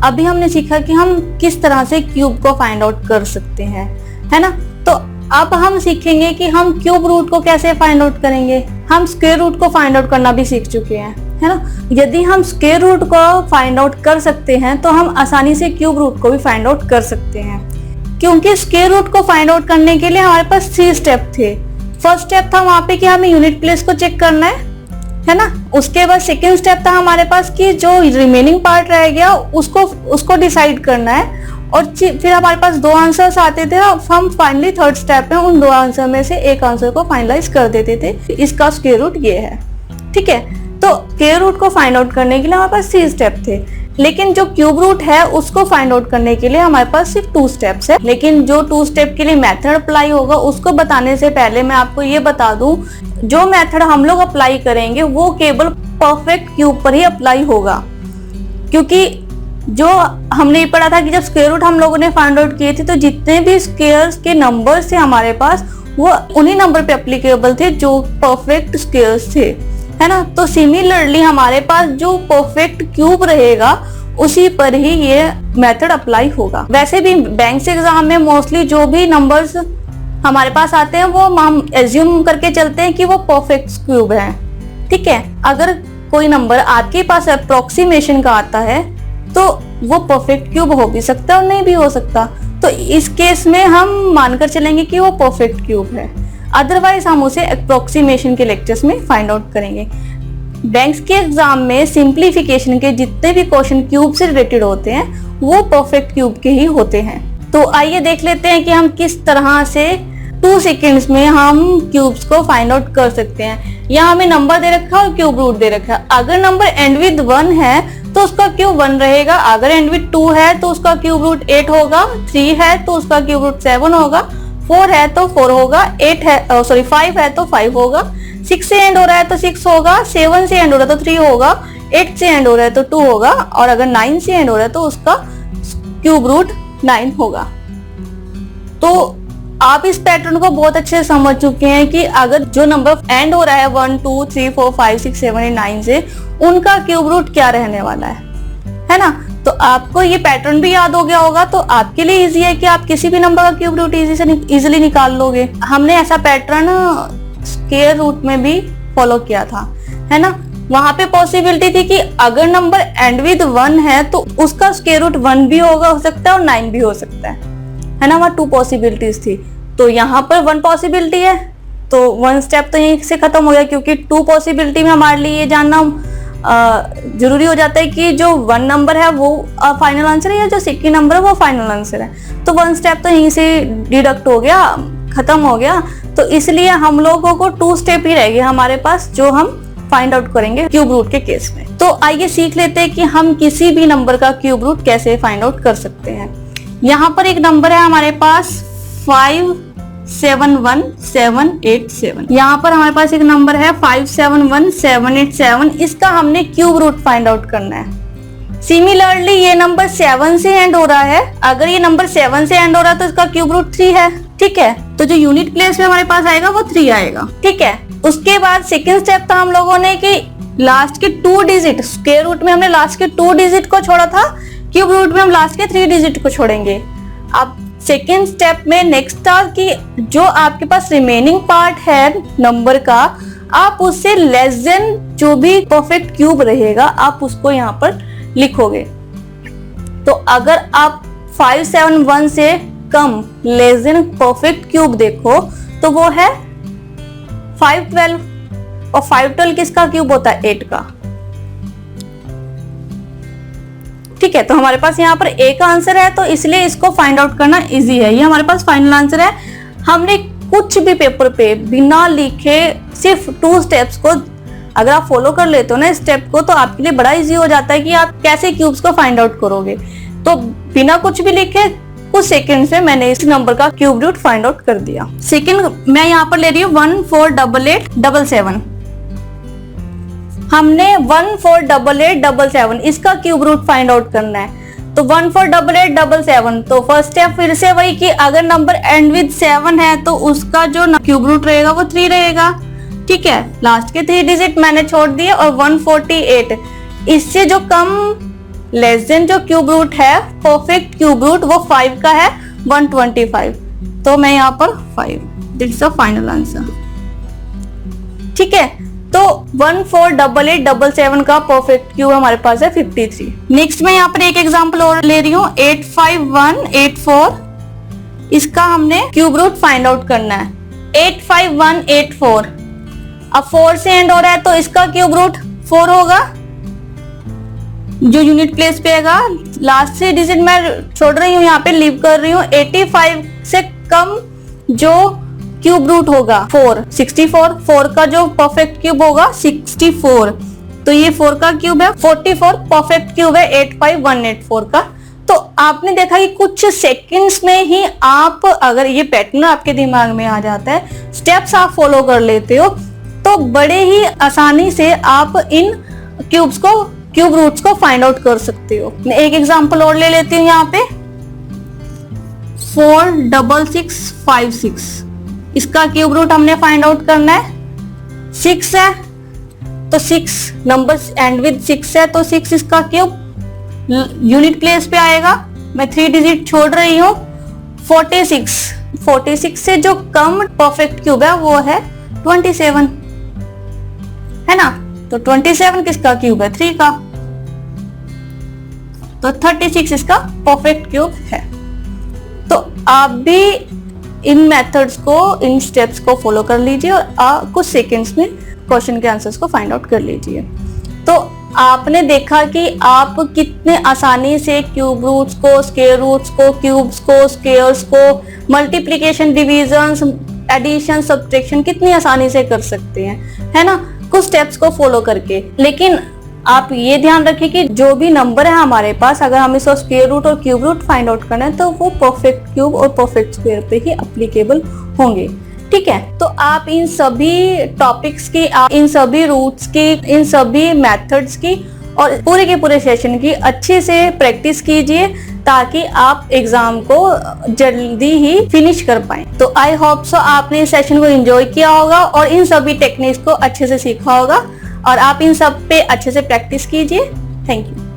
अभी हमने सीखा कि हम किस तरह से क्यूब को फाइंड आउट कर सकते हैं, है ना। तो अब हम सीखेंगे कि हम क्यूब रूट को कैसे फाइंड आउट करेंगे। हम स्क्वायर रूट को फाइंड आउट करना भी सीख चुके हैं, है ना। यदि हम स्क्वायर रूट को फाइंड आउट कर सकते हैं तो हम आसानी से क्यूब रूट को भी फाइंड आउट कर सकते हैं, क्योंकि स्क्वायर रूट को फाइंड आउट करने के लिए हमारे पास 3 स्टेप थे। फर्स्ट स्टेप था वहां पे कि हमें यूनिट प्लेस को चेक करना है ना। उसके बाद सेकेंड स्टेप था हमारे पास कि जो रिमेनिंग पार्ट रह गया उसको डिसाइड करना है, और फिर हमारे पास 2 आंसर्स आते थे। हम फाइनली थर्ड स्टेप में उन 2 आंसर में से एक आंसर को फाइनलाइज कर देते थे। इसका स्क्वायर रूट ये है, ठीक है। तो स्क्वायर रूट को फाइंड आउट करने के लिए हमारे पास 3 स्टेप थे, लेकिन जो क्यूब रूट है उसको फाइंड आउट करने के लिए हमारे पास सिर्फ 2 स्टेप्स है। लेकिन जो 2 स्टेप के लिए मेथड अप्लाई होगा उसको बताने से पहले मैं आपको ये बता दूं, जो मेथड हम लोग अप्लाई करेंगे वो केवल परफेक्ट क्यूब पर ही अप्लाई होगा, क्योंकि जो हमने पढ़ा था कि जब स्क्वायर रूट हम लोगों ने फाइंड आउट किए थे तो जितने भी स्क्वायर्स के नंबर्स थे हमारे पास वो उन्हीं नंबर पे एप्लीकेबल थे जो परफेक्ट स्क्वायर्स थे, है ना। तो सिमिलरली हमारे पास जो परफेक्ट क्यूब रहेगा उसी पर ही ये मेथड अप्लाई होगा। वैसे भी बैंक्स एग्जाम में मोस्टली जो भी नंबर्स हमारे पास आते हैं वो हम एज्यूम करके चलते हैं कि वो परफेक्ट क्यूब है, ठीक है। अगर कोई नंबर आपके पास अप्रोक्सीमेशन का आता है तो वो परफेक्ट क्यूब हो भी सकता है और नहीं भी हो सकता। तो इस केस में हम मानकर चलेंगे कि वो परफेक्ट क्यूब है, अदरवाइज हम उसे अप्रोक्सीमेशन के लेक्चर्स में फाइंड आउट करेंगे। बैंक्स के एग्जाम में सिंप्लीफिकेशन के जितने भी क्वेश्चन क्यूब से रिलेटेड होते हैं वो परफेक्ट क्यूब के ही होते हैं। तो आइए देख लेते हैं कि हम किस तरह से 2 सेकेंड्स में हम क्यूब्स को फाइंड आउट कर सकते हैं। यहाँ हमें नंबर दे रखा है और क्यूब रूट दे रखा है। अगर नंबर एंड विद 1 है तो उसका क्यूब 1 रहेगा, अगर एंड विद 2 है तो उसका क्यूब रूट 8 होगा, 3 है तो उसका क्यूब रूट 7 होगा, 4 है तो 4 होगा, 5 है तो 5 होगा, 6 से एंड हो रहा है तो 6 होगा, 7 से एंड हो रहा है तो 3 होगा, 8 से एंड हो रहा है तो 2 होगा, और अगर 9 से एंड हो रहा है तो उसका क्यूब रूट 9 होगा। तो आप इस पैटर्न को बहुत अच्छे से समझ चुके हैं कि अगर जो नंबर एंड हो रहा है 1 2 3 4 5 6 7 8 9 से उनका क्यूब रूट क्या रहने वाला है ना। तो आपको ये पैटर्न भी याद हो गया होगा, तो आपके लिए इजी है कि आप किसी भी नंबर का क्यूब रूट इजीली निकाल लोगे। हमने ऐसा पैटर्न स्क्वायर रूट में भी फॉलो किया था, है ना। वहां पे पॉसिबिलिटी थी कि अगर नंबर एंड विद 1 है तो उसका स्क्वायर रूट 1 भी हो सकता है और 9 भी हो सकता है ना। वहाँ 2 पॉसिबिलिटीज थी, तो यहाँ पर 1 पॉसिबिलिटी है, तो 1 स्टेप तो यहीं से खत्म हो गया, क्योंकि 2 पॉसिबिलिटी में हमारे लिए ये जानना जरूरी हो जाता है कि जो 1 नंबर है वो फाइनल आंसर है या जो सेकंड नंबर है वो फाइनल आंसर है। तो 1 स्टेप तो यहीं से डिडक्ट हो गया, खत्म हो गया। तो इसलिए हम लोगों को 2 स्टेप ही रह गए हमारे पास जो हम फाइंड आउट करेंगे क्यूब रूट के केस में। तो आइए सीख लेते हैं कि हम किसी भी नंबर का क्यूब रूट कैसे फाइंड आउट कर सकते हैं। यहाँ पर एक नंबर है हमारे पास 571787। यहाँ पर हमारे पास एक नंबर है 571787। इसका हमने क्यूब रूट फाइंड आउट करना है। सिमिलरली ये नंबर 7 से एंड हो रहा है, अगर ये नंबर 7 से एंड हो रहा है तो इसका क्यूब रूट 3 है, ठीक है। तो जो यूनिट प्लेस में हमारे पास आएगा वो 3 आएगा, ठीक है। उसके बाद सेकेंड स्टेप था हम लोगों ने कि लास्ट के 2 डिजिट, स्क्वायर रूट में हमने लास्ट के 2 डिजिट को छोड़ा था, क्यूब रूट में हम लास्ट के 3 डिजिट को छोड़ेंगे। अब सेकेंड स्टेप में नेक्स्ट था कि जो आपके पास रिमेनिंग पार्ट है नंबर का, आप उससे लेस देन जो भी परफेक्ट क्यूब रहेगा आप उसको यहाँ पर लिखोगे। तो अगर आप 571 से कम लेस देन परफेक्ट क्यूब देखो तो वो है 512, और 512 किसका क्यूब होता है? 8 का, ठीक है। तो हमारे पास यहाँ पर एक आंसर है, तो इसलिए इसको फाइंड आउट करना इजी है। ये हमारे पास फाइनल आंसर है। हमने कुछ भी पेपर पे बिना लिखे सिर्फ 2 स्टेप्स को अगर आप फॉलो कर लेते हो ना स्टेप को, तो आपके लिए बड़ा इजी हो जाता है कि आप कैसे क्यूब्स को फाइंड आउट करोगे। तो बिना कुछ भी लिखे कुछ सेकंड्स में मैंने इस नंबर का क्यूब रूट फाइंड आउट कर दिया। सेकंड मैं यहाँ पर ले रही हूँ 148877। हमने 148877 इसका क्यूब रूट फाइंड आउट करना है। तो 148877, तो फर्स्ट स्टेप फिर से वही कि अगर नंबर एंड विद 7 है तो उसका जो क्यूब रूट रहेगा वो 3 रहेगा, ठीक है। लास्ट के 3 डिजिट मैंने छोड़ दिए, और 148 इससे जो कम लेस देन जो क्यूब रूट है परफेक्ट क्यूब रूट वो 5 का है 125, तो मैं यहाँ पर 5, this is the final answer. ठीक है, तो 148877 का परफेक्ट क्यूब हमारे पास है 53। नेक्स्ट मैं यहाँ पर एक एग्जांपल और ले रही हूँ 85184, इसका हमने क्यूब रूट फाइंड आउट करना है। 85184, अब 4 से एंड हो रहा है तो इसका क्यूब रूट 4 होगा, जो यूनिट प्लेस पे आएगा। लास्ट से डिजिट मैं छोड़ रही हूँ, यहाँ पे लीव कर रही हूँ। 85 से कम जो क्यूब रूट होगा 4, 64, 4 का जो परफेक्ट क्यूब होगा 64, तो ये 4 का क्यूब है। 44 परफेक्ट क्यूब है 85184 का। तो आपने देखा कि कुछ सेकंड्स में ही आप, अगर ये पैटर्न आपके दिमाग में आ जाता है, स्टेप्स आप फॉलो कर लेते हो, तो बड़े ही आसानी से आप इन क्यूब रूट्स को फाइंड आउट कर सकते हो। मैं एक एग्जांपल और ले लेती हूँ यहाँ पे 46656, इसका क्यूब रूट हमने फाइंड आउट करना है। 6 है तो 6 नंबर्स एंड विद 6 है तो 6 इसका क्यूब यूनिट प्लेस पे आएगा। मैं 3 डिजिट छोड़ रही हूँ। 46 से जो कम परफेक्ट क्यूब है वो है 27, है ना, तो 27 किसका क्यूब है 3 का, तो 36 इसका परफेक्ट क्यूब है। तो आप भी इन मेथड्स को, इन स्टेप्स को फॉलो कर लीजिए और कुछ सेकंड्स में क्वेश्चन के आंसर्स को फाइंड आउट कर लीजिए। तो आपने देखा कि आप कितने आसानी से क्यूब रूट्स को, स्क्वायर रूट्स को, क्यूब्स को, स्क्वायर्स को, मल्टीप्लिकेशन, डिवीजन, एडिशन, सब्ट्रैक्शन कितनी आसानी से कर सकते हैं, है ना, कुछ स्टेप्स को फॉलो करके। लेकिन आप ये ध्यान रखिए कि जो भी नंबर है हमारे पास, अगर हमें इसका स्क्वायर रूट और क्यूब रूट फाइंड आउट करना है तो वो परफेक्ट क्यूब और परफेक्ट स्क्वायर पे ही एप्लीकेबल होंगे। ठीक है, तो आप इन सभी टॉपिक्स की, आप इन सभी रूट्स की, इन सभी मेथड्स की और पूरे के पूरे सेशन की अच्छे से प्रैक्टिस कीजिए ताकि आप एग्जाम को जल्दी ही फिनिश कर पाएं। तो आई होप सो आपने इस सेशन को एंजॉय किया होगा और इन सभी टेक्निक्स को अच्छे से सीखा होगा और आप इन सब पे अच्छे से प्रैक्टिस कीजिए। Thank you.